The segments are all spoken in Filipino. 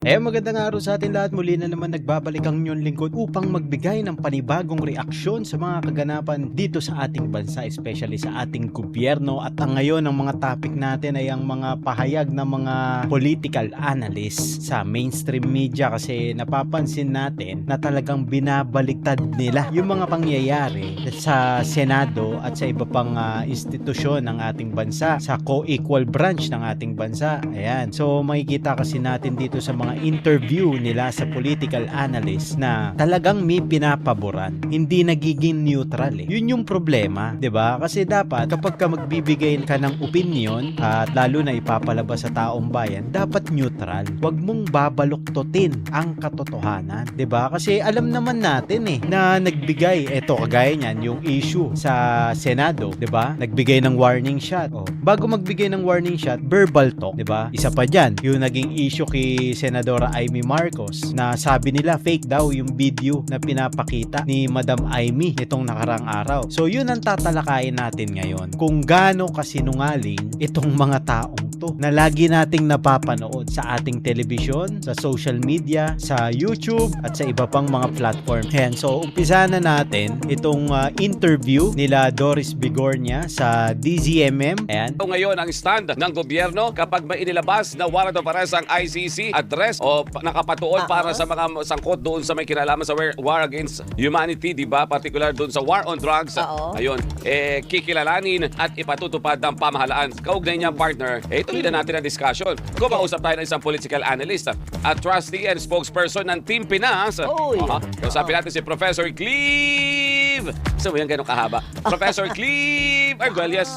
Magandang araw sa atin lahat. Muli na naman nagbabalik ang inyong lingkod upang magbigay ng panibagong reaksyon sa mga kaganapan dito sa ating bansa, especially sa ating gobyerno. At ang ngayon, ang mga topic natin ay ang mga pahayag ng mga political analysts sa mainstream media, kasi napapansin natin na talagang binabaliktad nila yung mga pangyayari sa Senado at sa iba pang institusyon ng ating bansa, sa co-equal branch ng ating bansa. Ayan. So makikita kasi natin dito sa mga interview nila sa political analyst na talagang may pinapaboran, hindi nagiging neutral Yun yung problema, 'di ba? Kasi dapat kapag ka magbibigay ka ng opinion at lalo na ipapalabas sa taong bayan, dapat neutral. Huwag mong babaluktutin ang katotohanan, 'di ba? Kasi alam naman natin na nagbigay kagaya niyan yung issue sa Senado, 'di ba? Nagbigay ng warning shot. Bago magbigay ng warning shot, verbal talk, 'di ba? Isa pa diyan, yung naging issue kay Senadora Amy Marcos na sabi nila fake daw yung video na pinapakita ni Madam Amy nitong nakarang araw. So yun ang tatalakayin natin ngayon, kung gaano kasinungaling itong mga taong to na lagi nating napapanood sa ating telebisyon, sa social media, sa YouTube at sa iba pang mga platform. Ayan, so umpisa na natin itong interview nila Doris Bigornia sa DZMM. Ayan. Ngayon ang stand ng gobyerno kapag may inilabas na warrant of arrest ang ICC, address o nakapatuon para sa mga sangkot doon sa may kinalaman sa war against humanity, di ba? Particular doon sa war on drugs. Ayun, kikilalanin at ipatutupad ng pamahalaan. Kaugnay niyang partner, ituloy na natin ang discussion. Kung mausap tayo ng isang political analyst at trustee and spokesperson ng Team Pinas. Kausapin natin si Professor Cleve. So, yan ganun kahaba. Professor Cleve Arguelles.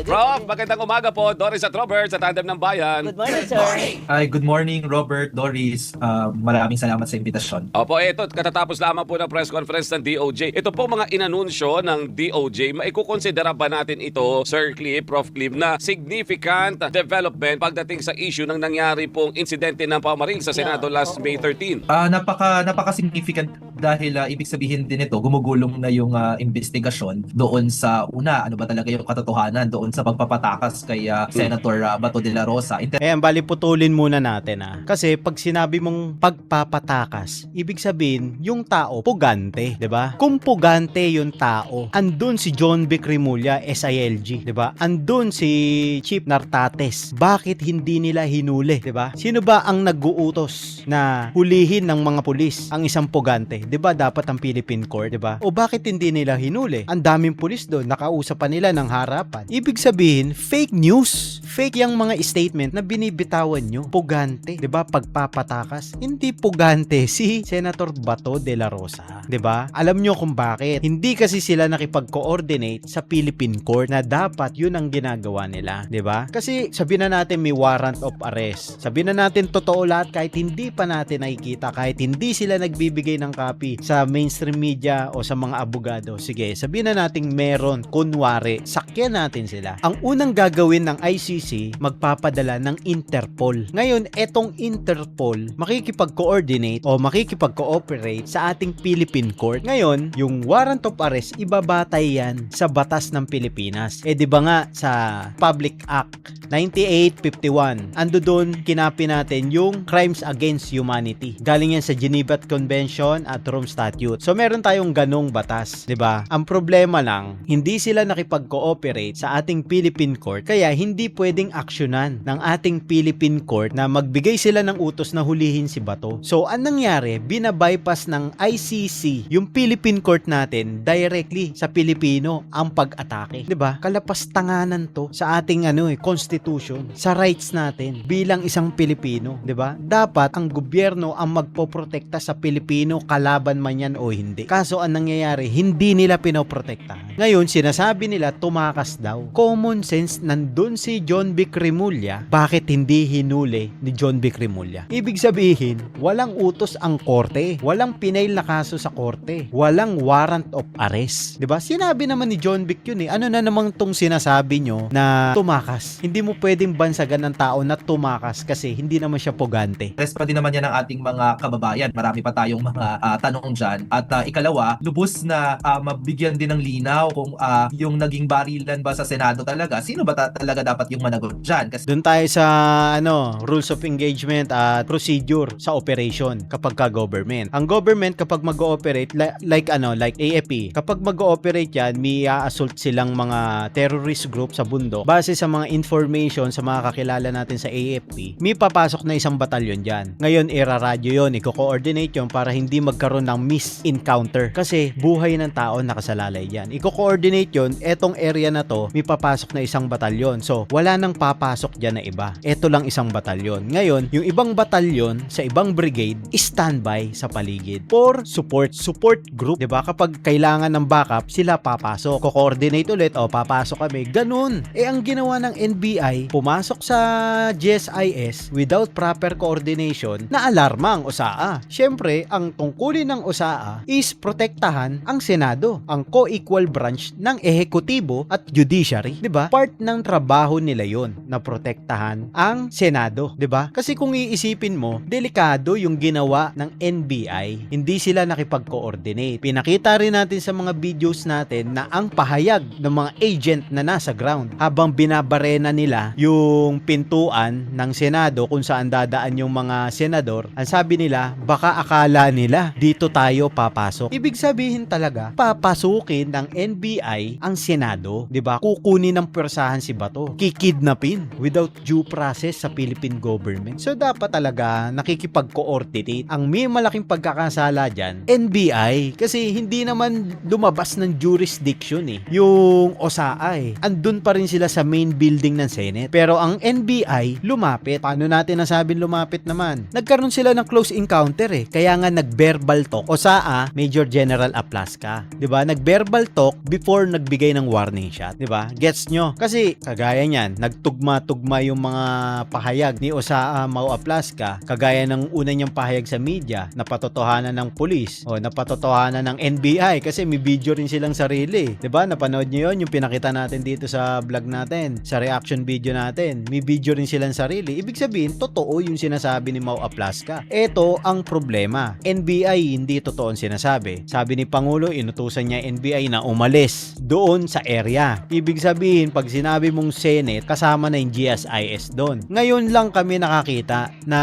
Prof, magandang umaga po. Doris at Robert sa Tandem ng Bayan. Good morning, sir. Hi, good morning, Robert, Doris. Maraming salamat sa imbitasyon. Opo, ito, katatapos lamang po ng press conference ng DOJ. Ito po mga inanunsyo ng DOJ. Maikukonsidera ba natin ito, Sir Cleve, Prof. Cleve, na significant development pagdating sa issue ng nangyari pong insidente ng pamaril sa Senado last May 13? Napaka-significant dahil ibig sabihin din ito, gumugulong na yung investigasyon doon sa ano ba talaga yung katotohanan doon sa pagpapatakas kay Senator Bato de la Rosa. Bali putulin muna natin Kasi pag sinabi mong pagpapatakas, ibig sabihin yung tao pugante, 'di ba? Kung pugante yung tao, andun si John Vic Rimulya, SILG, 'di ba? Andun si Chief Nartates. Bakit hindi nila hinuli, 'di ba? Sino ba ang nag-uutos na hulihin ng mga pulis ang isang pugante? 'Di ba dapat ang Philippine Court, 'di ba? O bakit hindi nila hinuli? Ang daming pulis doon, nakausap pa nila ng harapan. Ibig sabihin, fake news. Fake yung mga statement na binibitawan nyo. Pugante, 'di ba? Pagpapatakas. Hindi pugante si Senator Bato de la Rosa, 'di ba? Alam nyo kung bakit? Hindi kasi sila nakipag-coordinate sa Philippine Court na dapat 'yun ang ginagawa nila, 'di ba? Kasi sabihin na natin may warrant of arrest. Sabihin na natin totoo lahat kahit hindi pa natin nakikita, kahit hindi sila nagbibigay ng copy sa mainstream media o sa mga abogado. Sige, sabihin na natin meron, kunwari, sakyan natin sila. Ang unang gagawin ng ICC, magpapadala ng Interpol. Ngayon, etong Interpol makikipag-coordinate o makikipag-cooperate sa ating Philippine Court. Ngayon, yung warrant of arrest, ibabatay yan sa batas ng Pilipinas. Di ba nga sa Public Act 9851, ando doon kinapi natin yung crimes against humanity. Galing yan sa Geneva Convention at Rome Statute. So meron tayong ganong batas, 'di ba? Ang problema lang, hindi sila nakipag-cooperate sa ating Philippine Court, kaya hindi pwedeng aksyonan ng ating Philippine Court na magbigay sila ng utos na hulihin si Bato. So anong nangyari? Binabypass ng ICC yung Philippine Court natin directly sa Pilipino ang pag-atake. 'Di ba? Kalapastanganan to sa ating constitution, sa rights natin bilang isang Pilipino, 'di ba? Dapat ang gobyerno ang magpoprotekta sa Pilipino, kalaban man yan o hindi. Kaso ang nangyayari, hindi nila pinoprotektahan. Ngayon, sinasabi nila tumakas daw. Common sense, nandun si John Vic Rimulya, bakit hindi hinuli ni John Vic Rimulya? Ibig sabihin, walang utos ang korte, walang pinail na kaso sa korte, walang warrant of arrest. 'Di ba? Sinabi naman ni John Vic yun Ano na namang tong sinasabi nyo na tumakas? Hindi mo pwedeng bansagan ng tao na tumakas kasi hindi naman siya pugante. Rest pa din naman yan ng ating mga kababayan. Marami pa tayong mga tanong dyan. At ikalawa, lubos na mabigyan din ng linaw kung yung naging barilan ba sa Senado talaga, sino ba talaga dapat yung managot dyan? Kasi Doon tayo sa rules of engagement at procedure sa operation kapag ka government. Ang government kapag mag-ooperate like AFP, kapag mag-ooperate yan, may assault silang mga terrorist group sa bundok. Base sa mga information sa mga kakilala natin sa AFP, may papasok na isang batalyon diyan. Ngayon iraradyo yon, i-coordinate yon para hindi magkaroon ng miss-encounter kasi buhay ng tao nakasalalay diyan. I-coordinate yon, etong area na to, may papasok na isang batalyon. So, wala nang papasok diyan na iba. Ito lang isang batalyon. Ngayon, yung ibang batalyon sa ibang brigade, standby sa paligid for support group, 'di ba? Kapag kailangan ng backup, sila papasok. Ko-coordinate ulit, papasok kami. Ganun. Ang ginawa ng NBI, pumasok sa GSIS without proper coordination, na alarma ang OSAA. Syempre, ang tungkulin ng OSAA is protektahan ang Senado, ang co-equal branch ng ehekutibo at judiciary, 'di ba? Part ng trabaho nila 'yon na protektahan ang Senado, 'di ba? Kasi kung iisipin mo, delikado yung ginawa ng NBI. Hindi sila nakipag-coordinate. Pinakita rin natin sa mga videos natin na ang pahayag ng mga agent na nasa ground habang binabarena nila yung pintuan ng Senado kung saan dadaan yung mga senador, ang sabi nila, baka akala nila dito tayo papasok. Ibig sabihin talaga, papasukin ng NBI ang Senado, 'di ba? Kukunin ng pwersahan si Bato, kikidnapin without due process sa Philippine government. So dapat talaga nakikipag-coordinate. Ang may malaking pagkakasala dyan, NBI, kasi hindi naman lumabas ng jurisdiction yung OSAA andun pa rin sila sa main building ng Senate. Pero ang NBI lumapit. Paano natin nasabing lumapit naman? Nagkaroon sila ng close encounter Kaya nga nag-verbal talk. OSAA, Major General Aplasca. 'Di ba? Nag-verbal talk before nagbigay ng warning shot. 'Di ba? Gets nyo? Kasi kagaya niyan, nagtugma-tugma yung mga pahayag ni OSAA Mau Aplasca, kagaya ng una niyang pahayag sa media, napatotohanan ng pulis o napatotohanan ng NBI kasi may video rin silang sarili. 'Di ba? Napanood niyo 'yon, yung pinakita natin dito sa vlog natin, sa reaction video natin. May video rin silang sarili. Ibig sabihin, totoo yung sinasabi ni Mau Aplasca. Ito ang problema. NBI hindi totoo ang sinasabi. Sabi ni Pangulo, inutusan niya NBI na umalis doon sa area. Ibig sabihin, pag sinabi mong Senate, kasama na yung GSIS doon. Ngayon lang kami nakakita na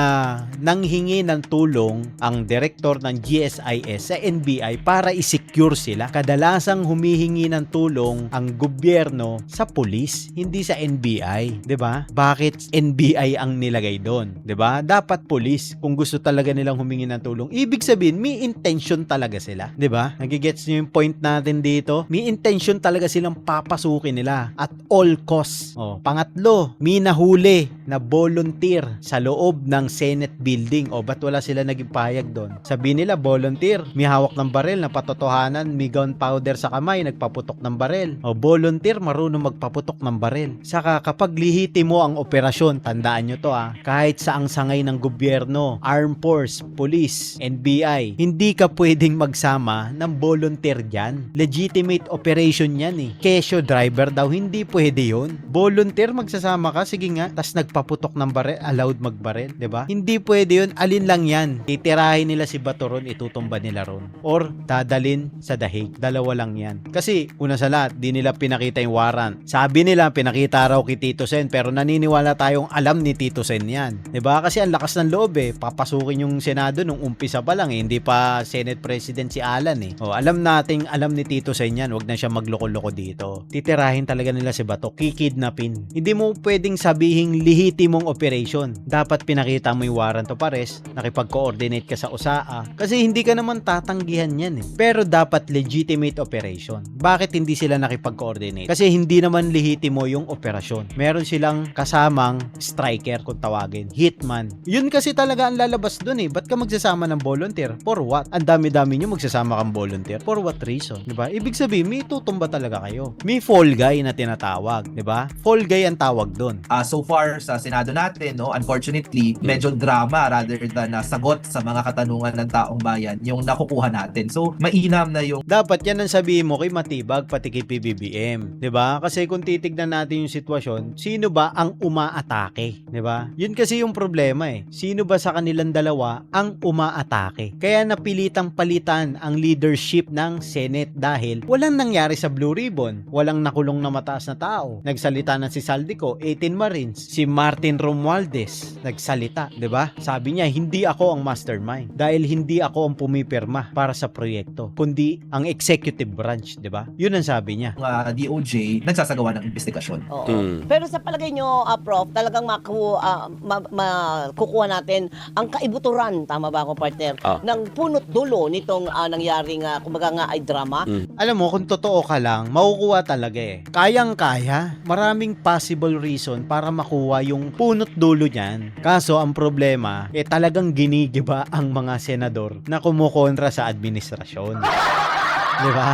nanghingi ng tulong ang director ng GSIS sa NBI para i-secure sila. Kadalasang humihingi ng tulong ang gobyerno sa pulis, hindi sa NBI, 'di ba? Bakit NBI ang nilagay doon, 'di ba? Dapat pulis kung gusto talaga nilang humingi ng tulong. Ibig sabihin, may intention talaga sila, 'di ba? Nagigets niyo yung point natin dito? May intention talaga silang papasukin nila at all costs. Pangatlo, may nahuli na volunteer sa loob ng Senate building. Ba't wala sila naging pahayag doon? Sabihin nila, volunteer, may hawak ng baril, na patotohanan, may gunpowder sa kamay, nagpaputok ng baril. Volunteer, marunong magpaputok ng baril. Saka kapag lihitimo ang operasyon, tandaan nyo to kahit saang sangay ng gobyerno, armed force, police, NBI, hindi ka pwedeng magsama ng volunteer dyan. Legitimate operation yan Kesyo driver daw, hindi pwede yun. Volunteer, magsasama ka, sige nga, tas nagpaputok ng baril, allowed magbaril, 'di ba? Hindi pwede yun. Alin lang yan? Titirahin nila si Bato ron, itutumba nila ron. Or dadalin sa dahig. Dalawa lang yan. Kasi, una sa lahat, di nila pinakita yung warrant. Sabi nila, pinakita raw kay Tito Sen, pero naniniwala tayong alam ni Tito Sen yan. 'Di ba? Kasi ang lakas ng loob papasukin yung Senado nung umpisa pa lang hindi pa Senate President si Alan alam ni Tito Sen yan, wag na siya magloko-loko dito. Titirahin talaga nila si Bato, kikidnapin. Hindi mo pwedeng sabihing lihitimong operation. Dapat pinakita mo yung warrant of arrest, nakipag-coordinate ka sa OSAA, kasi hindi ka naman tatanggihan yan Pero dapat legitimate operation. Bakit hindi sila nakipag-coordinate? Kasi hindi naman lehitimo yung operasyon. Meron silang kasamang striker kung tawagin, hitman. Yun kasi talaga ang lalabas dun Ba't ka magsasama ng volunteer? For what? Ang dami-dami nyo magsasama kang volunteer. For what reason? Diba? Ibig sabihin, may tutumba talaga kayo. May fall guy na tinatawag. Diba? Fall guy ang tawag dun. So far sa Senado natin, unfortunately, medyo drama rather than sagot sa mga katanungan ng taong bayan yung nakukuha natin. So, mainam na yung dapat yan ang sabihin mo kay Matibag pati kay PBBM. 'Di ba? Kasi kung titignan natin yung sitwasyon, sino ba ang umaatake? 'Di ba? Yun kasi yung problema Sino ba sa kanilang dalawa ang umaatake? Kaya napilitang palitan ang leadership ng Senate dahil walang nangyari sa Blue Ribbon, walang nakulong na mataas na tao. Nagsalita na si Saldico, 18 Marines, si Martin Romualdez nagsalita, 'di ba? Sabi niya, hindi ako ang mastermind dahil hindi ako ang pumipirma para sa proyekto, kundi ang executive branch, 'di ba? Yun ang sabi niya. DOJ nagsasagawa ng investigasyon. Oo. Pero sa palagay nyo, Prof, talagang makukuha natin ang kaibuturan, tama ba ako, partner, ng punot dulo nitong nangyaring, kumbaga nga ay drama? Alam mo, kung totoo ka lang, makukuha talaga eh. Kayang-kaya. Maraming possible reason para makuha yung punot dulo niyan. Kaso, ang problema, talagang ginigiba ang mga senador na kumukontra sa administrasyon. Di ba?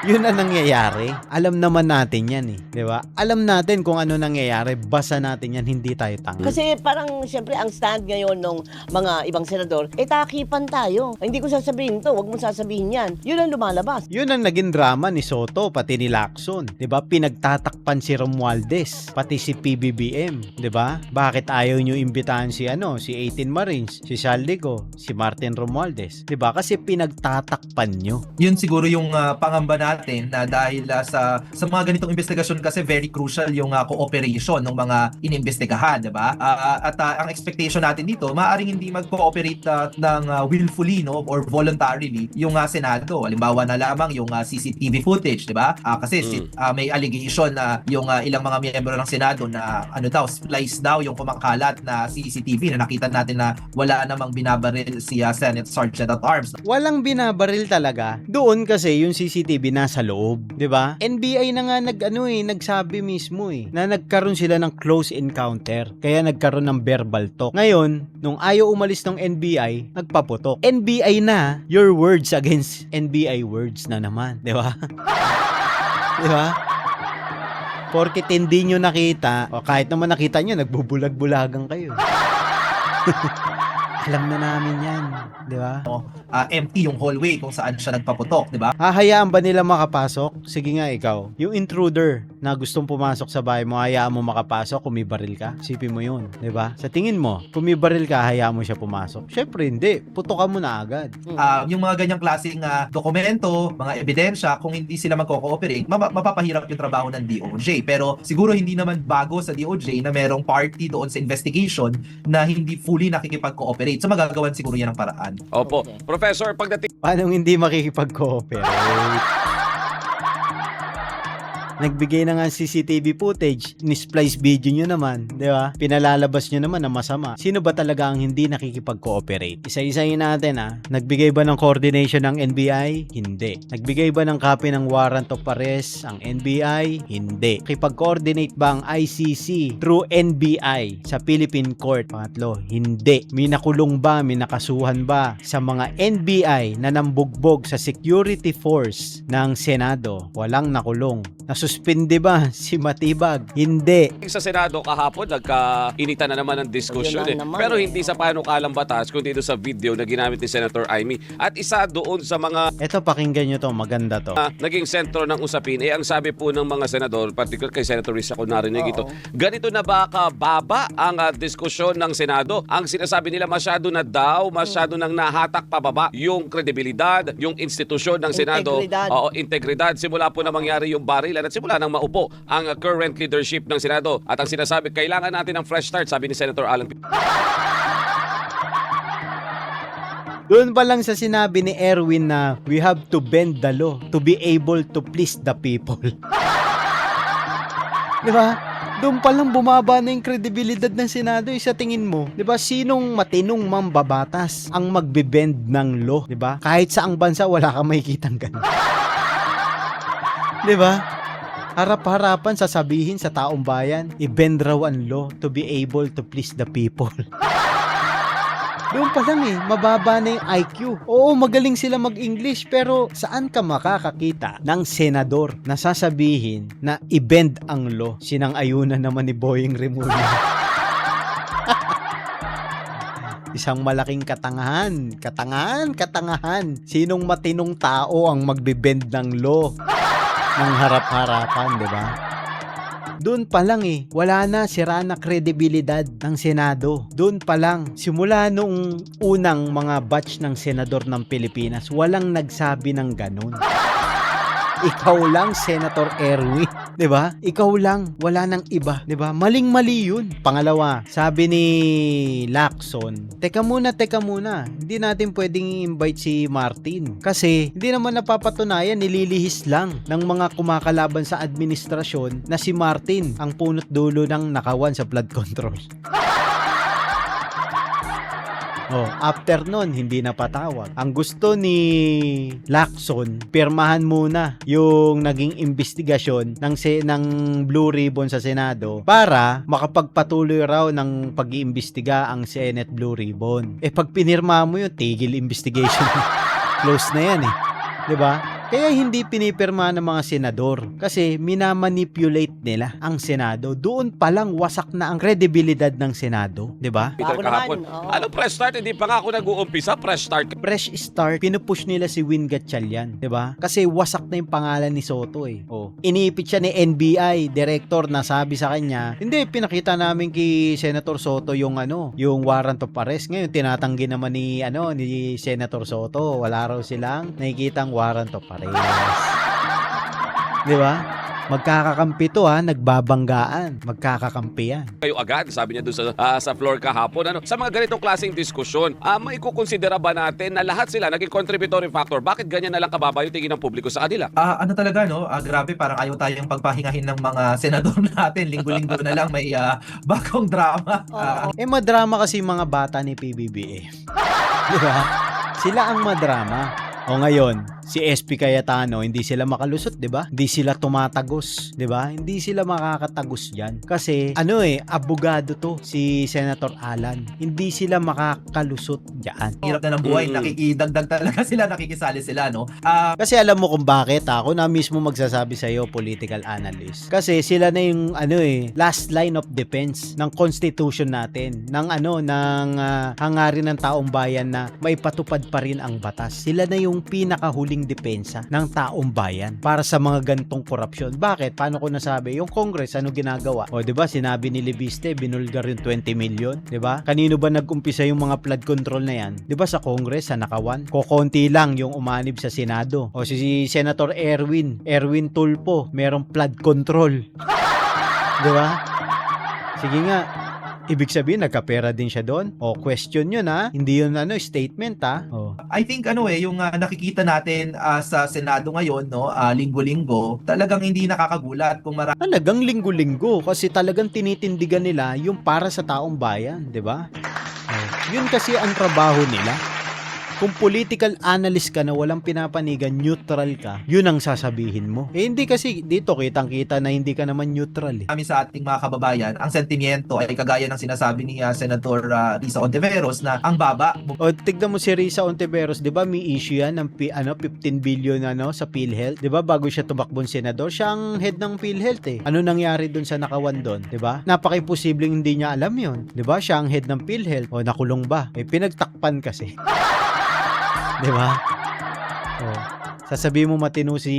Yun ang nangyayari. Alam naman natin yan eh. Di ba? Alam natin kung ano nangyayari. Basa natin yan, hindi tayo tanga. Kasi parang, siyempre, ang stand ngayon ng mga ibang senador, takipan tayo. Hindi ko sasabihin to, wag mo sasabihin yan. Yun ang lumalabas. Yun ang naging drama ni Soto, pati ni Lacson. 'Di ba? Pinagtatakpan si Romualdez, pati si PBBM, 'di ba? Bakit ayaw niyo imbitahan si si 18 Marines, si Saldico, si Martin Romualdez, 'di ba? Kasi pinagtatakpan niyo. Yun siguro yung pangamba natin na dahil sa mga ganitong investigasyon kasi very crucial yung cooperation ng mga inimbestigahan, 'di ba? At ang expectation natin dito, maaaring hindi mag-cooperate ng willfully or voluntarily yung Senado. Halimbawa na lamang yung CCTV footage, 'di ba? Kasi may allegation na yung ilang mga miyembro ng Senado na splice daw yung kumakalat na CCTV na nakita natin na wala namang binabaril si Senate Sergeant at Arms. Walang binabaril talaga. Doon kasi yung CCTV nasa loob, 'di ba? NBI na nga nagsabi mismo na nagkaroon sila ng close encounter. Kaya nagkaroon ng verbal talk. Ngayon, nung ayaw umalis ng NBI, nagpaputok. NBI na, your words against NBI words na naman, 'di ba? 'Di ba? Porket hindi nyo nakita, o kahit naman nakita nyo, nagbubulag-bulagan kayo. Alam na namin yan, di ba? Empty yung hallway kung saan siya nagpaputok, di ba? Hahayaan ba nila makapasok? Sige nga ikaw. Yung intruder na gustong pumasok sa bahay mo, hayaan mo makapasok kung may baril ka? Sipin mo yun, di ba? Sa tingin mo, kung may baril ka, hayaan mo siya pumasok? Syempre hindi. Putokan mo na agad. Yung mga ganyang klaseng dokumento, mga ebidensya, kung hindi sila magko-cooperate, mapapahirap yung trabaho ng DOJ. Pero siguro hindi naman bago sa DOJ na merong party doon sa investigation na hindi fully nakikipag-cooperate. So magagawan siguro yan ng paraan. Opo. Okay. Professor, pagdating Paano hindi makikipag-cooperate? Nagbigay na nga CCTV footage, ni-splice video nyo naman, di ba? Pinalalabas nyo naman na masama. Sino ba talaga ang hindi nakikipag-cooperate? Isa-isahin natin Nagbigay ba ng coordination ng NBI? Hindi. Nagbigay ba ng copy ng warrant of arrest ang NBI? Hindi. Nakipag-coordinate ba ang ICC through NBI sa Philippine Court? Pangatlo, hindi. May nakulong ba, may nakasuhan ba sa mga NBI na nambugbog sa security force ng Senado? Walang nakulong. Nasuspindi ba si Matibag? Hindi. sa Senado kahapon, nagkainitan na naman ng diskusyon Yun lang naman Pero hindi sa panukalang batas, kundi dito sa video na ginamit ni Senator Amy. At isa doon sa mga Eto, pakinggan nyo to. Maganda to. naging sentro ng usapin, ang sabi po ng mga senador, particular kay Senator Risa ko narinig ito, ganito na ba kababa ang diskusyon ng Senado? Ang sinasabi nila masyado nang nahatak pababa yung kredibilidad, yung institusyon ng Senado. Integridad. Oo, integridad. Simula po na mangyari yung barilan at simula nang maupo ang current leadership ng Senado. At ang sinasabi, kailangan natin ng fresh start, sabi ni Senator Alan. Doon pa lang sa sinabi ni Erwin na we have to bend the law to be able to please the people. Di ba? Doon pa lang bumaba na yung kredibilidad ng Senado sa tingin mo. 'Di ba? Sinong matinong mambabatas ang magbe-bend ng law, 'di ba? Kahit saang bansa wala kang makikitang ganun. 'Di ba? Harap-harapan sasabihin sa taong bayan, i-bend raw ang law to be able to please the people. Doon pa lang mababa na yung IQ. Oo, magaling sila mag-English, pero saan ka makakakita ng senador na sasabihin na i-bend ang law? Sinang-ayunan naman ni Boying Rimulya. Isang malaking katangahan. Sinong matinong tao ang magbe-bend ng law ng harap-harapan, di ba? Doon pa lang wala na, sira na kredibilidad ng Senado. Doon pa lang, simula nung unang mga batch ng senador ng Pilipinas, walang nagsabi ng ganun. Ikaw lang, Senator Erwin. 'Di ba? Ikaw lang, wala nang iba, 'di ba? Maling-mali 'yun. Pangalawa, sabi ni Lacson, teka muna. Hindi natin pwedeng i-invite si Martin kasi hindi naman napapatunayan, nililihis lang ng mga kumakalaban sa administrasyon na si Martin ang punot dulo ng nakawan sa flood control. After nun, hindi na patawag. Ang gusto ni Lacson, pirmahan muna yung naging investigasyon ng Blue Ribbon sa Senado para makapagpatuloy raw ng pag-iimbestiga ang Senate Blue Ribbon. Pag pinirma mo yun, tigil investigation. Close na yan 'Di ba? Kaya hindi pinipirma ng mga senador kasi minamanipulate nila ang Senado. Doon pa lang wasak na ang kredibilidad ng Senado, 'di ba? Peter, Ako kahapon. naman, oo. Ano press start? Hindi pa nga ako nag-uumpisa. Press start. Fresh start, pinupush nila si Win Gatchalian, 'di ba? Kasi wasak na yung pangalan ni Soto Iniipit siya ni NBI director na sabi sa kanya, hindi pinakita namin kay Senator Soto yung warrant of arrest. Ngayon tinatanggi naman ni Senator Soto. Wala raw silang nakikitang warrant of arrest. 'Di ba? Magkakakampi to nagbabanggaan. Magkakakampi yan. Kayo agad, sabi niya doon sa floor kahapon. Sa mga ganitong klaseng diskusyon, may kukonsidera ba natin na lahat sila naging contributory factor? Bakit ganyan na lang kababa yung tingin ng publiko sa kanila? Ano talaga, no? Grabe, parang ayaw tayong pagpahingahin ng mga senador natin. Linggo-linggo na lang may bagong drama. Madrama kasi mga bata ni PBBM. Di ba? Sila ang madrama. Ngayon, si SP Cayetano, hindi sila makalusot, 'di ba? Hindi sila tumatagos, 'di ba? Hindi sila makakatagos diyan. Kasi abogado to si Senator Alan. Hindi sila makakalusot diyan. Hirap na ng buhay, nakikidagdag talaga sila, nakikisali sila, no? Kasi alam mo kung bakit ako na mismo magsasabi sa iyo, political analyst. Kasi sila na yung last line of defense ng constitution natin, ng hangarin ng taong bayan na maipatupad pa rin ang batas. Sila na yung pinakahuling depensa ng taong bayan para sa mga gantong korupsyon. Bakit? Paano ko nasabi? Yung Congress, ano ginagawa? 'Di ba? Sinabi ni Libiste, binulgar yung 20 million, 'di ba? Kanino ba nag-umpisa yung mga flood control na yan? 'Di ba sa Congress, sa nakawan? Kokonti lang yung umanib sa Senado. Si Senator Erwin Tulfo, merong flood control. 'Di ba? Sige nga. Ibig sabihin, nagkapera din siya doon? Question yun Hindi yun statement I think yung nakikita natin sa Senado ngayon, no, linggo-linggo, talagang hindi nakakagulat kung Talagang linggo-linggo kasi talagang tinitindigan nila yung para sa taong bayan, 'di ba? Yun kasi ang trabaho nila. Kung political analyst ka na walang pinapanigan, neutral ka, yun ang sasabihin mo. Hindi kasi dito kitang-kita na hindi ka naman neutral. kami sa ating mga kababayan, ang sentimiento ay kagaya ng sinasabi ni Senator Risa Ontiveros na ang baba. Tignan mo si Risa Ontiveros, 'di ba may issue yan ng 15 billion sa PhilHealth, 'di ba? Bago siya tumakbong senador, siya ang head ng PhilHealth Ano nangyari doon sa nakawan doon, 'di ba? Napaka-imposibleng hindi niya alam 'yon, 'di ba? Siya ang head ng PhilHealth. Nakulong ba? Pinagtakpan kasi. 'Di ba? Sasabihin mo matino si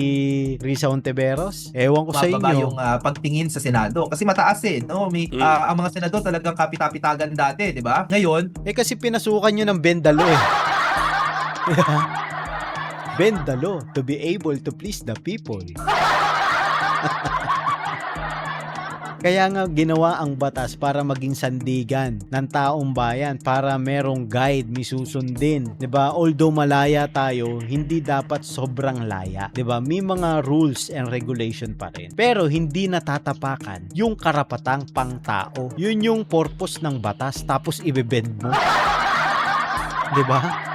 Risa Ontiveros? Ewan ko sa Mababa inyo. yung pagtingin sa Senado kasi mataas no? May, ang mga senador talagang kapitapitagan dati, di ba? Ngayon, Kasi pinasukan nyo ng Bendalo Bendalo, to be able to please the people. Kaya nga ginawa ang batas para maging sandigan ng taong bayan, para merong guide, may susundin, 'di ba? Although malaya tayo, hindi dapat sobrang laya, 'di ba? May mga rules and regulation pa rin. Pero hindi natatapakan yung karapatang pangtao. Yun yung purpose ng batas, tapos ibebend mo. 'Di ba?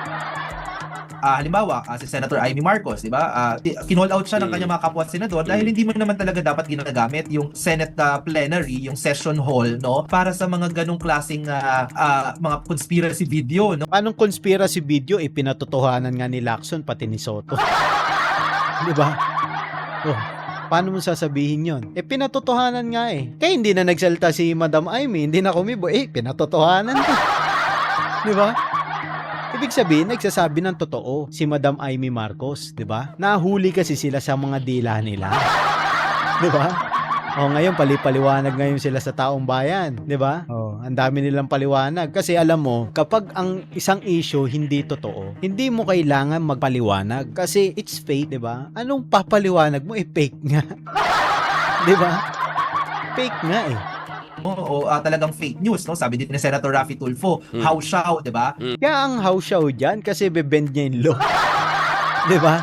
halimbawa, si Senator Amy Marcos, di ba? Kinall out siya ng kanyang mga kapwa senador dahil hindi mo naman talaga dapat ginagamit yung Senate plenary, yung session hall, no? Para sa mga ganong klaseng mga conspiracy video, no? Anong conspiracy video? Pinatotohanan nga ni Lacson pati ni Soto. Di ba? Paano mo sasabihin yon? Pinatotohanan nga Kaya hindi na nagsalita si Madam Amy, hindi na kumibo. Pinatotohanan ko. Di ba? Ibig sabihin, nagsasabi ng totoo si Madam Amy Marcos, 'di ba? Nahuli kasi sila sa mga dila nila. 'Di ba? Oh, ngayon paliwanaag ngayon sila sa taong bayan, 'di ba? Oh, ang dami nilang paliwanag kasi alam mo, kapag ang isang issue hindi totoo, hindi mo kailangan magpaliwanag kasi it's fake, 'di ba? Anong papaliwanag mo fake nga. 'Di ba? Fake nga eh. Oo, talagang fake news, no? Sabi din ni Senator Raffy Tulfo, how siya, 'di ba? Kaya ang house show diyan kasi bebend niya yung law. 'Di ba?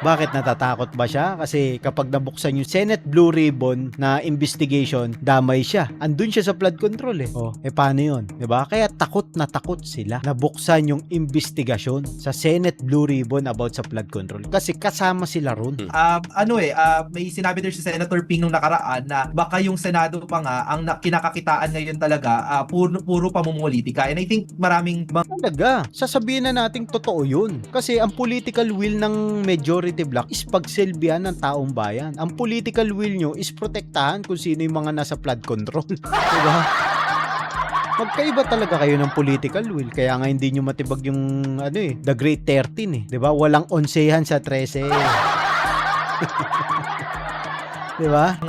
Bakit natatakot ba siya? Kasi kapag nabuksan yung Senate Blue Ribbon na investigation, damay siya. Andun siya sa flood control eh. Oh, paano yun? 'Di ba? Kaya takot na takot sila nabuksan yung investigasyon sa Senate Blue Ribbon about sa flood control. Kasi kasama sila ron. May sinabi din si Senator Ping nung nakaraan na baka yung Senado pa nga ang kinakakitaan ngayon talaga puro pamumulitika. And I think maraming Talaga, sasabihin na nating totoo yun. Kasi ang political will ng majority bloc is pagsilbihan ng taong bayan. Ang political will nyo is protektahan kung sino yung mga nasa flood control. Diba? Magkaiba talaga kayo ng political will. Kaya nga hindi nyo matibag yung the Great 13 eh. Diba? Walang onsehan sa 13. Diba?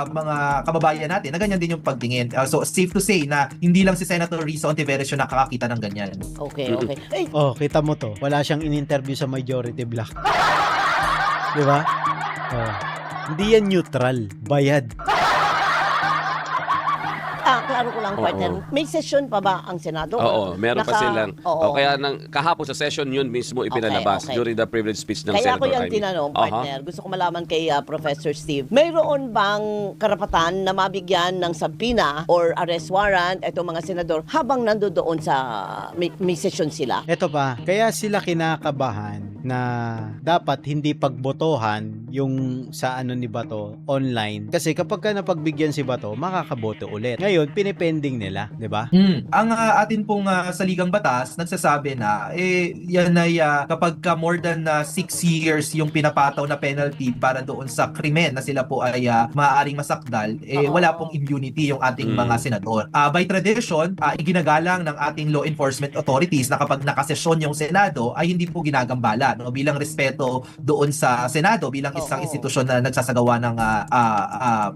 mga kababayan natin na ganyan din yung pagtingin. So safe to say na hindi lang si Senator Risa Ontiveros yung nakakakita ng ganyan. Okay. Ay, Oh, kita mo to. Wala siyang in-interview sa majority bloc. Diba? Oh. Hindi yan neutral. Bayad. klaro ko lang, partner. May session pa ba ang Senado? Oo, meron pa silang. Oo. O kaya kahapon sa session yun mismo ipinalabas Okay. during the privilege speech ng Kaya Senator ako yung Amy. tinanong, partner. Gusto ko malaman kay Professor Steve. Mayroon bang karapatan na mabigyan ng sabina or arrest warrant itong mga senador habang nandoon sa may session sila? Ito pa, kaya sila kinakabahan na dapat hindi pagbotohan yung sa ni Bato online. Kasi kapag ka napagbigyan si Bato, makakaboto ulit. Ngayon, pinipending nila, di ba? Ang atin pong saligang batas, nagsasabi na, yan ay kapag more than 6 years yung pinapataw na penalty para doon sa krimen na sila po ay maaaring masakdal, wala pong immunity yung ating mga senador. By tradition, iginagalang ng ating law enforcement authorities na kapag nakasesyon yung Senado ay hindi po ginagambala, no? Bilang respeto doon sa Senado, bilang isang institusyon na nagsasagawa ng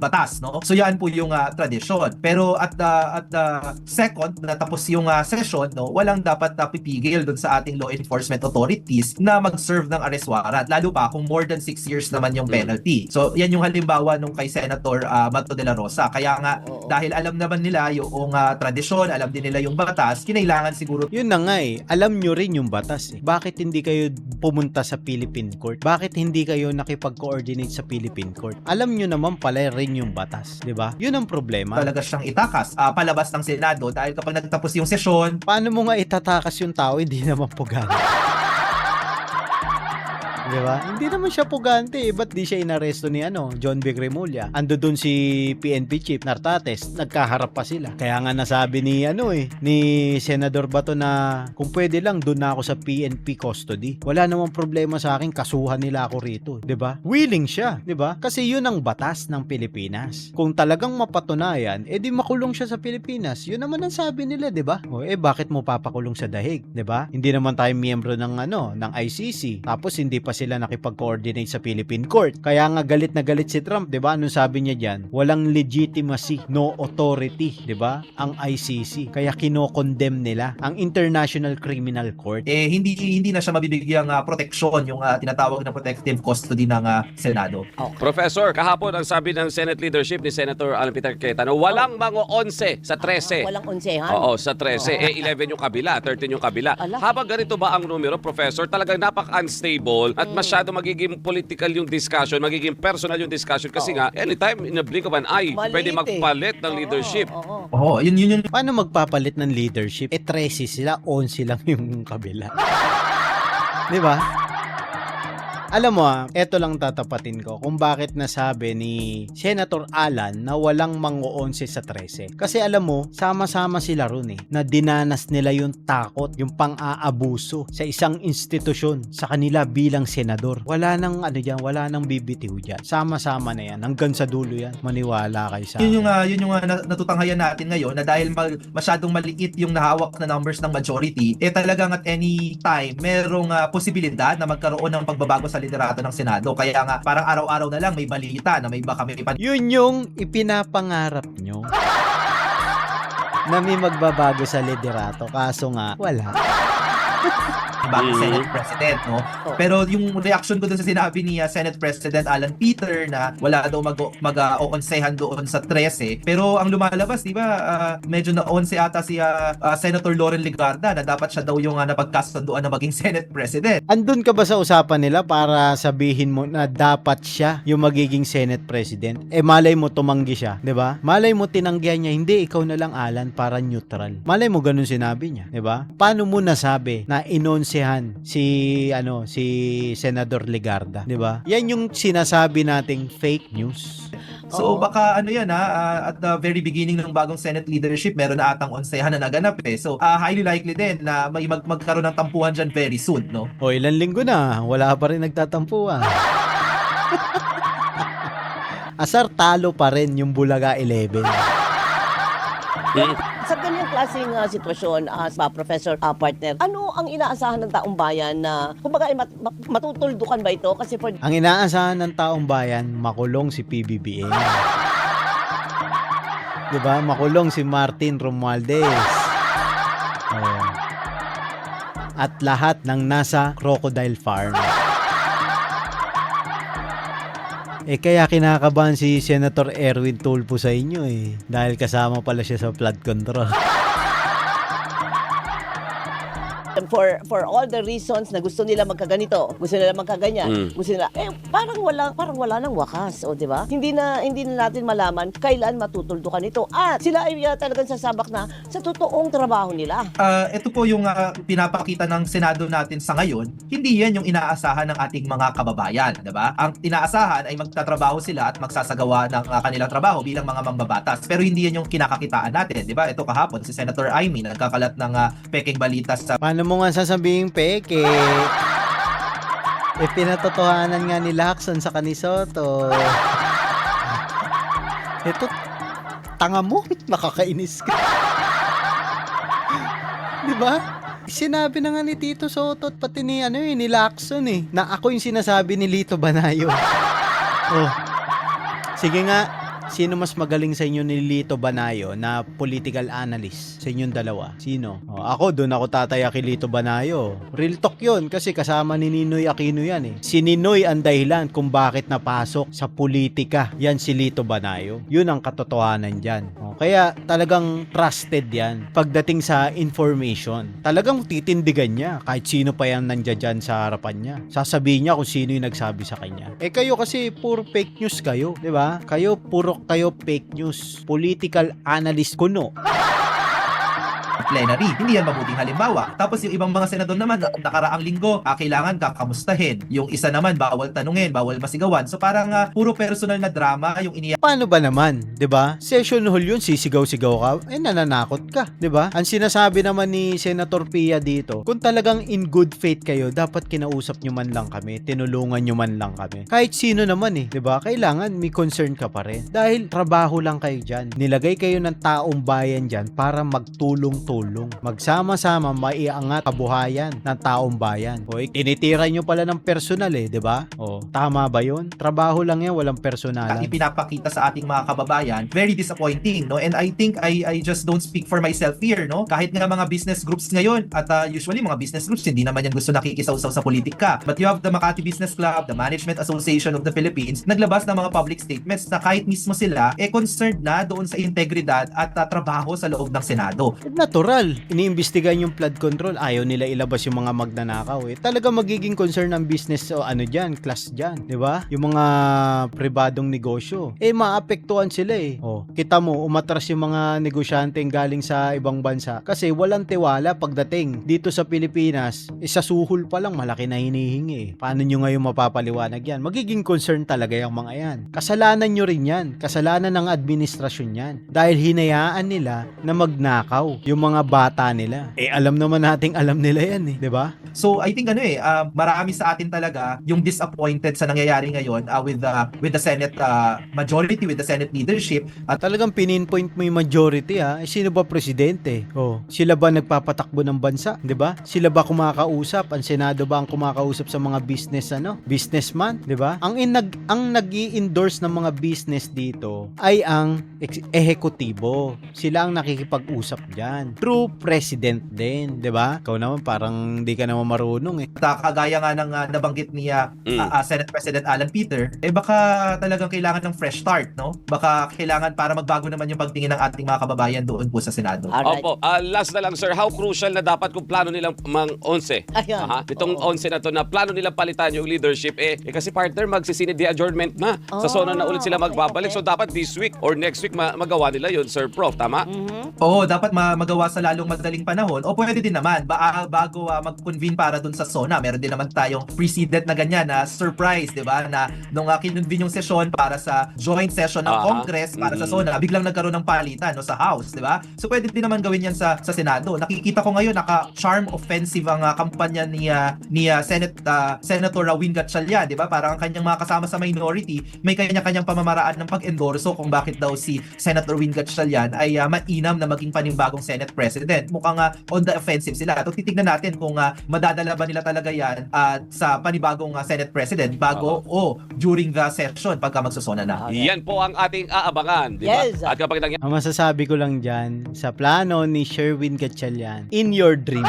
batas, no? So yan po yung tradisyon. Pero at the second na tapos yung session, no, walang dapat pipigil doon sa ating law enforcement authorities na mag-serve ng arrest warrant, lalo pa kung more than 6 years naman yung penalty. So yan yung halimbawa nung kay Senator Bato de la Rosa. Kaya nga dahil alam naman nila yung tradisyon, alam din nila yung batas, kinailangan siguro. Yun na nga alam nyo rin yung batas Bakit hindi kayo pumunta sa Philippine Court? Bakit hindi kayo nakipag-coordinate sa Philippine Court? Alam nyo naman pala rin yung batas, di ba? Yun ang problema. Talaga siyang itakas palabas ng Senado dahil kapag nagtapos yung sesyon, Paano mo nga itatakas yung tao, hindi naman pugante? Di ba? Hindi naman siya pugante Ba't di siya inaresto ni John Vic Remulla? Ando dun si PNP Chief Nartates, nagkaharap pa sila. Kaya nga nasabi ni ni Senador Bato na kung pwede lang doon na ako sa PNP custody. Wala namang problema sa akin, kasuhan nila ako rito, 'di ba? Willing siya, 'di ba? Kasi 'yun ang batas ng Pilipinas. Kung talagang mapatunayan, edi makulong siya sa Pilipinas. 'Yun naman ang sabi nila, 'di ba? O bakit mo papakulong sa dahig, 'di ba? Hindi naman tayo miyembro ng ng ICC. Tapos hindi pa sila nakipag-coordinate sa Philippine Court. Kaya nga galit na galit si Trump, 'di ba? Anong sabi niya diyan? Walang legitimacy, no authority, 'di ba? Ang ICC. Kaya kino-condemn nila ang International Criminal Court. hindi na siya mabibigyang proteksyon, yung tinatawag na protective custody ng Senado. Professor, kahapon ang sabi ng Senate leadership ni Senator Alan Peter Cayetano, walang mga 11 sa 13. Walang onsehan? Oo, sa 13. 11 yung kabila, 13 yung kabila. Habang ganito ba ang numero, Professor, talagang napaka-unstable at masyado magiging political yung discussion, magiging personal yung discussion kasi nga, anytime in a blink of an eye, pwede magpalit ng leadership. Yun yung Paano magpapalit ng leadership? 13 sila, 11 lang yung kabila. 'Di ba? Alam mo eto lang tatapatin ko kung bakit nasabi ni Senator Alan na walang mangu-11 sa 13. Kasi alam mo, sama-sama sila ron na dinanas nila yung takot, yung pang-aabuso sa isang institusyon sa kanila bilang senador. Wala nang wala nang bibitiw dyan. Sama-sama na yan. Hanggang sa dulo yan. Maniwala kayo sa yun yung natutanghayan natin ngayon na dahil masyadong maliit yung nahawak na numbers ng majority, talagang at any time merong posibilidad na magkaroon ng pagbabago sa liderato ng Senado. Kaya nga, parang araw-araw na lang may balita na may baka may Yun yung ipinapangarap nyo. Na may magbabago sa liderato. Kaso nga, wala. bagong Senate President, no? Oh. Pero yung reaction ko dun sa sinabi ni Senate President Alan Peter na wala daw mag-oonsehan doon sa 13. Pero ang lumalabas, di ba, medyo na 11 ata si Senator Loren Legarda na dapat siya daw yung napagkasunduan na maging Senate President. Andun ka ba sa usapan nila para sabihin mo na dapat siya yung magiging Senate President? Eh malay mo tumanggi siya, 'di ba? Malay mo tinanggihan niya, hindi ikaw na lang Alan para neutral. Malay mo ganun sinabi niya, 'di ba? Paano mo nasabi na inonsehan si Senador Legarda, 'di ba? Yan yung sinasabi nating fake news. So Oo. baka yan at the very beginning ng bagong Senate leadership, meron na atang onsehan na naganap eh. So highly likely din na may magkaroon ng tampuhan dyan very soon, no? O ilang linggo na, wala pa rin nagtatampuan. Asar talo pa rin yung Bulaga 11. Sa ganyang klaseng sitwasyon, Professor Partner, ano ang inaasahan ng taong bayan na, kumbaga, matutuldukan ba ito? Kasi for Ang inaasahan ng taong bayan, makulong si PBBM. 'Di ba? Makulong si Martin Romualdez. Oh. At lahat ng nasa Crocodile Farm. Eh kaya kinakabahan si Senator Erwin Tulfo sa inyo eh. Dahil kasama pala siya sa flood control. for all the reasons na gusto nila magkaganito, gusto nila magkaganyan, gusto nila parang wala nang wakas, o di ba? Hindi na natin malaman kailan matutuldukan ito. At sila ay talagang sasabak na sa totoong trabaho nila. Ito po yung pinapakita ng Senado natin sa ngayon, hindi yan yung inaasahan ng ating mga kababayan, di ba? Ang inaasahan ay magtatrabaho sila at magsasagawa ng kanilang trabaho bilang mga mambabatas. Pero hindi yan yung kinakakitaan natin, di ba? Ito kahapon, si Senator Amy nagkakalat ng peking balita sa Paano mo nga sasabihin peke? Eh pinatotohanan nga ni Lacson sa Canisoto. Ito, tanga mo, nakakainis ka. Di ba? Sinabi na nga ni Tito Soto at pati ni Lacson na ako yung sinasabi ni Lito Banayo. Oh. Sige nga, sino mas magaling sa inyo ni Lito Banayo na political analyst sa inyong dalawa? Sino? Oh, ako, doon ako tataya kay Lito Banayo. Real talk yun kasi kasama ni Ninoy Aquino yan eh. Si Ninoy ang dahilan kung bakit napasok sa politika. Yan si Lito Banayo. Yun ang katotohanan dyan. Oh, kaya talagang trusted yan. Pagdating sa information, talagang titindigan niya kahit sino pa yan nandiyan dyan sa harapan niya. Sasabihin niya kung sino yung nagsabi sa kanya. Eh kayo kasi puro fake news kayo, di ba? Kayo fake news, political analyst kuno. plenary. Hindi yan mabuting halimbawa. Tapos yung ibang mga senador naman, nakaraang linggo, kailangan kakamustahin. Yung isa naman, bawal tanungin, bawal masigawan. So parang puro personal na drama yung Paano ba naman, 'di ba? Session hall 'yun, sisigaw-sigaw ka, nananakot ka, 'di ba? Ang sinasabi naman ni Senator Pia dito, kung talagang in good faith kayo, dapat kinausap nyo man lang kami, tinulungan nyo man lang kami. Kahit sino naman 'di ba? Kailangan may concern ka pa rin. Dahil trabaho lang kayo diyan. Nilagay kayo ng taong bayan diyan para magtulong-tulong. Magsama-sama maiangat kabuhayan ng taong bayan. O tinitira nyo pala ng personal 'di ba? O tama ba 'yun? Trabaho lang 'yan, walang personalan. ipinapakita sa ating mga kababayan, very disappointing, no? And I think I just don't speak for myself here, no? Kahit nga mga business groups ngayon, at usually mga business groups, hindi naman yan gusto nakikisawsaw sa politika. But you have the Makati Business Club, the Management Association of the Philippines, naglabas ng mga public statements na kahit mismo sila, concerned na doon sa integridad at trabaho sa loob ng Senado. Natural. Iniimbestigahan yung flood control. Ayaw nila ilabas yung mga magnanakaw Talaga magiging concern ng business o class dyan. Di ba? Yung mga pribadong negosyo. Maapektuhan sila kita mo, umatras yung mga negosyante galing sa ibang bansa. Kasi walang tiwala pagdating dito sa Pilipinas. Sa suhol pa lang, malaki na hinihingi Paano nyo ngayon mapapaliwanag yan? Magiging concern talaga yung mga yan. Kasalanan nyo rin yan. Kasalanan ng administrasyon yan. Dahil hinayaan nila na magnakaw yung mga bata nila. Alam naman nating alam nila yan eh, 'di ba? So I think marami sa atin talaga yung disappointed sa nangyayari ngayon with the Senate majority, with the Senate leadership. At Talagang pininpoint mo yung majority sino ba presidente? Sila ba nagpapatakbo ng bansa, 'di ba? Sila ba kumakausap? Ang Senado ba ang kumakausap sa mga businessman, 'di ba? Ang nag-i-endorse ng mga business dito ay ang ehekutibo. Sila ang nakikipag-usap diyan. True president din, 'di ba? Ikaw naman parang hindi ka naman marunong eh. kagaya nga ng nabanggit ni Senate President Alan Peter, baka talagang kailangan ng fresh start, no? Baka kailangan para magbago naman yung pagtingin ng ating mga kababayan doon po sa Senado. Alright. Opo. Last na lang, sir. How crucial na dapat kung plano nilang mang 11? Ayan. Itong 11 na to na plano nilang palitan yung leadership kasi partner magsisinid the adjournment na. Sa SONA na ulit sila magbabalik. okay. So dapat this week or next week magawa nila yun, Sir Prof. Tama? Oo, dapat magawa sa lalong madaling panahon. O pwede din naman, bago mag-convene para dun sa SONA, meron din naman tayong precedent na ganyan na surprise, di ba? Na nung kinonvene yung session para sa joint session ng Congress para sa SONA, biglang nagkaroon ng palitan sa House, di ba? So pwede din naman gawin yan sa Senado. Nakikita ko ngayon, naka-charm offensive ang kampanya ni Senator Win Gatchalian, di ba? Parang ang kanyang mga kasama sa minority, may kanya-kanyang pamamaraan ng pag-endorso kung bakit daw si Senator Win Gatchalian ay mainam na maging panibagong Senate President. Mukhang on the offensive sila. At titignan natin kung madadala ba nila talaga yan sa panibagong Senate President bago o during the session pagka magsasona na. Yan po ang ating aabangan, di ba? Yes. At kapag nangyari, Ang masasabi ko lang dyan, sa plano ni Sherwin Gatchalian, in your dreams.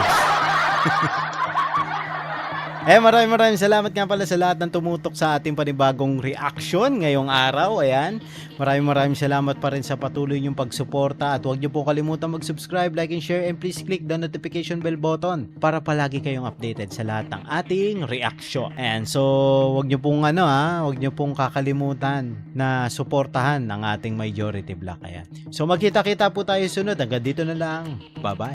Maraming salamat nga pala sa lahat ng tumutok sa ating panibagong reaction ngayong araw. Ayan, maraming salamat pa rin sa patuloy niyong pagsuporta at huwag niyo po kalimutan mag-subscribe, like and share, and please click the notification bell button para palagi kayong updated sa lahat ng ating reaction. And so, huwag niyo pong huwag niyo pong kakalimutan na suportahan ang ating majority block. Ayan. So, magkita-kita po tayo sunod. Hanggang dito na lang. Bye-bye.